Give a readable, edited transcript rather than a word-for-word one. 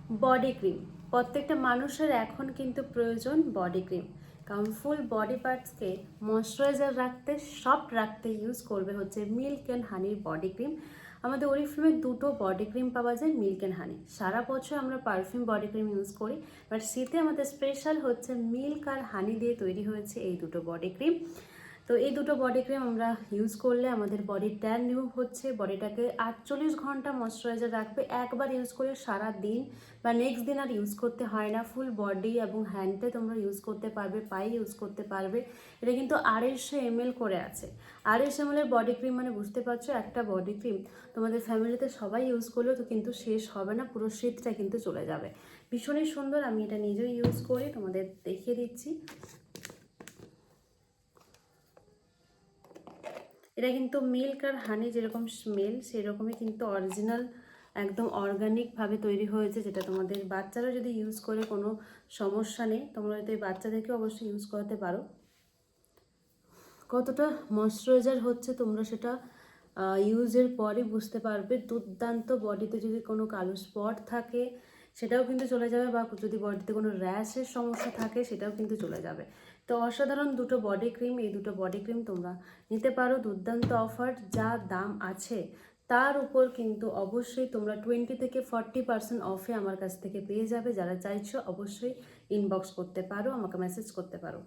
Body cream প্রত্যেকটা মানুষের এখন কিন্তু প্রয়োজন বডি ক্রিম, কারণ ফুল বডি পার্টসকে ময়শ্চারাইজার রাখতে, সফট রাখতে ইউজ করবে হচ্ছে মিল্ক অ্যান্ড হানির বডি ক্রিম। আমাদের ওরিফ্লেমে দুটো বডি ক্রিম পাওয়া যায়, মিল্ক অ্যান্ড হানি। সারা বছর আমরা পারফিউম বডি ক্রিম ইউজ করি, বাট শীতে আমাদের স্পেশাল হচ্ছে মিল্ক আর হানি দিয়ে তৈরি হয়েছে এই দুটো বডি ক্রিম। তো এই দুটো বডি ক্রিম আমরা ইউজ করলে আমাদের বডির ট্যান রিমুভ হচ্ছে, বডিটাকে 48 ঘন্টা ময়শ্চারাইজার রাখবে। একবার ইউজ করে সারা দিন বা নেক্সট দিন আর ইউজ করতে হয় না। ফুল বডি এবং হ্যান্ডে তোমরা ইউজ করতে পারবে, পায়ে ইউজ করতে পারবে। এটা কিন্তু 250 ml করে আছে। 250 ml এর বডি ক্রিম মানে বুঝতে পারছো, একটা বডি ক্রিম তোমাদের ফ্যামিলিতে সবাই ইউজ করলেও তো কিন্তু শেষ হবে না, পুরো শীতটা কিন্তু চলে যাবে। ভীষণই সুন্দর, আমি এটা নিজেও ইউজ করি, তোমাদের দেখিয়ে দিচ্ছি। এটা কিন্তু মিল্ক আর হানি যেরকম স্মেল সেরকমই কিন্তু অরিজিনাল, একদম অর্গানিকভাবে তৈরি হয়েছে, যেটা তোমাদের বাচ্চারা যদি ইউজ করে কোনো সমস্যা নেই। তোমরা যদি বাচ্চাদেরকে অবশ্যই ইউজ করাতে পারো। কতটা ময়শ্চারাইজার হচ্ছে তোমরা সেটা ইউজের পরে বুঝতে পারবে। দুর্দান্ত, বডিতে যদি কোনো কালো স্পট থাকে সেটাও কিন্তু চলে যাবে, বা যদি বডিতে কোনো র্যাশের সমস্যা থাকে সেটাও কিন্তু চলে যাবে। তো অসাধারণ দুটো বডি ক্রিম, এই দুটো বডি ক্রিম তোমরা নিতে পারো। দুর্দান্ত অফার, যা দাম আছে তার উপর কিন্তু অবশ্যই তোমরা 20 থেকে 40% অফে আমার কাছ থেকে পেয়ে যাবে। যারা চাইছো অবশ্যই ইনবক্স করতে পারো, আমাকে মেসেজ করতে পারো।